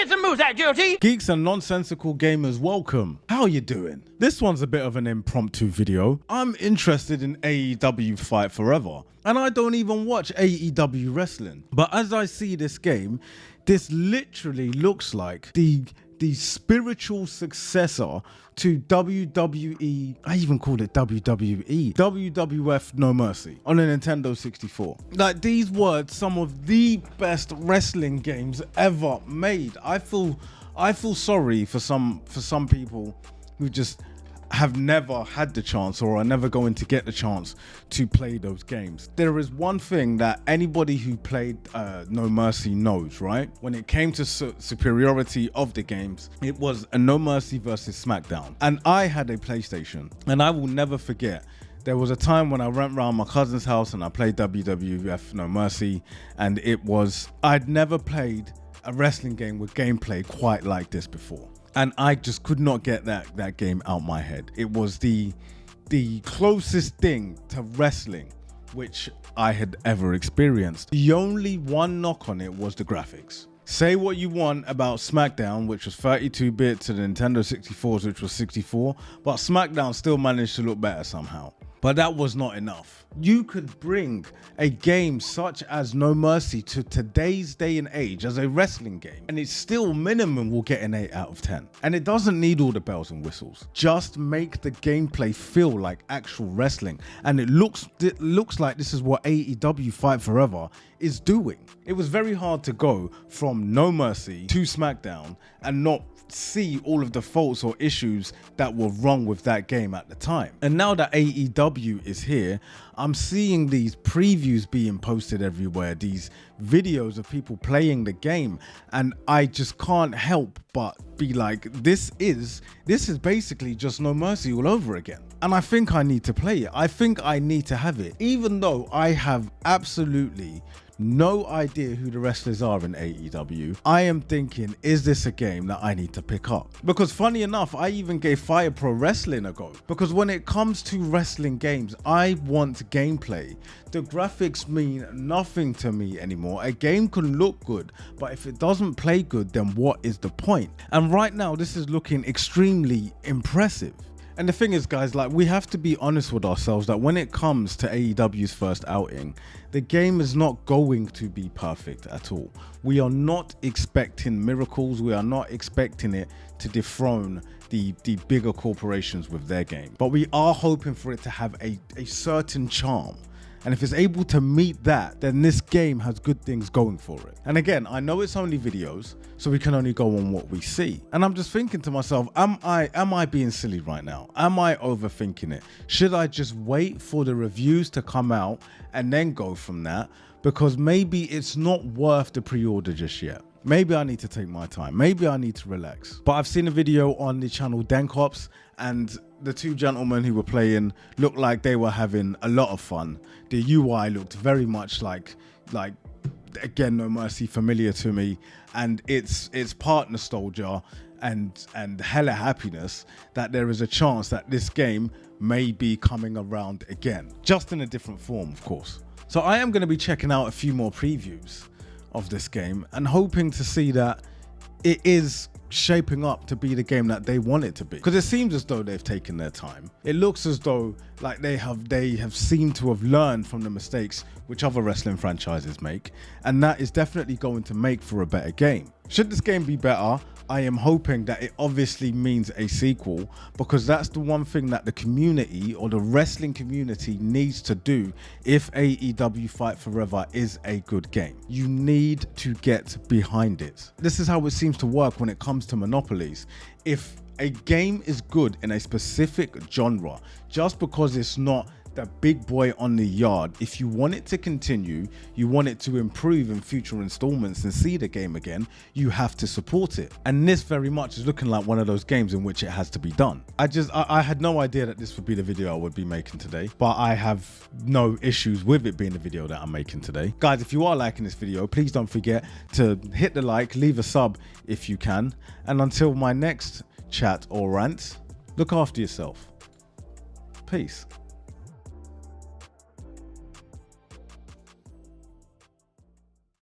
me some moves that guilty. Geeks and nonsensical gamers, welcome. How are you doing? This one's a bit of an impromptu video. I'm interested in AEW Fight Forever, and I don't even watch AEW wrestling. But as I see this game, this literally looks like the spiritual successor to WWE, I even called it WWE, WWF No Mercy on a Nintendo 64. Like, these were some of the best wrestling games ever made. I feel sorry for some people who just have never had the chance or are never going to get the chance to play those games. There is one thing that anybody who played No Mercy knows, right? When it came to superiority of the games, it was a No Mercy versus SmackDown. And I had a PlayStation, and I will never forget, there was a time when I went around my cousin's house and I played WWF No Mercy, and I'd never played a wrestling game with gameplay quite like this before. And I just could not get that game out my head. It was the closest thing to wrestling which I had ever experienced. The only one knock on it was the graphics. Say what you want about SmackDown, which was 32-bit, to the Nintendo 64s, which was 64, but SmackDown still managed to look better somehow. But that was not enough. You could bring a game such as No Mercy to today's day and age as a wrestling game, and it still minimum will get an 8 out of 10. And it doesn't need all the bells and whistles. Just make the gameplay feel like actual wrestling. And it looks like this is what AEW Fight Forever is doing. It was very hard to go from No Mercy to SmackDown and not see all of the faults or issues that were wrong with that game at the time. And now that AEW is here, I'm seeing these previews being posted everywhere, these videos of people playing the game, and I just can't help but be like, this is basically just No Mercy all over again. And I think I need to play it. I think I need to have it, even though I have absolutely no idea who the wrestlers are in AEW. I am thinking, is this a game that I need to pick up? Because funny enough, I even gave Fire Pro Wrestling a go. Because when it comes to wrestling games, I want gameplay. The graphics mean nothing to me anymore. A game can look good, but if it doesn't play good, then what is the point? And right now, this is looking extremely impressive. And the thing is, guys, like, we have to be honest with ourselves that when it comes to AEW's first outing, the game is not going to be perfect at all. We are not expecting miracles. We are not expecting it to dethrone the bigger corporations with their game. But we are hoping for it to have a certain charm. And if it's able to meet that, then this game has good things going for it. And again, I know it's only videos, so we can only go on what we see. And I'm just thinking to myself, am I being silly right now? Am I overthinking it? Should I just wait for the reviews to come out and then go from that? Because maybe it's not worth the pre-order just yet. Maybe I need to take my time. Maybe I need to relax. But I've seen a video on the channel Denkops, and the two gentlemen who were playing looked like they were having a lot of fun. The UI looked very much like again, No Mercy, familiar to me, and it's part nostalgia and hella happiness that there is a chance that this game may be coming around again, just in a different form, of course. So I am going to be checking out a few more previews of this game and hoping to see that it is shaping up to be the game that they want it to be, because it seems as though they've taken their time. It looks as though like they have seemed to have learned from the mistakes which other wrestling franchises make, and that is definitely going to make for a better game. Should this game be better, I am hoping that it obviously means a sequel, because that's the one thing that the community or the wrestling community needs to do if AEW Fight Forever is a good game. You need to get behind it. This is how it seems to work when it comes to monopolies. If a game is good in a specific genre, just because it's not the big boy on the yard, if you want it to continue, you want it to improve in future installments and see the game again, you have to support it. And this very much is looking like one of those games in which it has to be done. I had no idea that this would be the video I would be making today, but I have no issues with it being the video that I'm making today. Guys, if you are liking this video, please don't forget to hit the like, leave a sub if you can, and until my next chat or rant, look after yourself. Peace.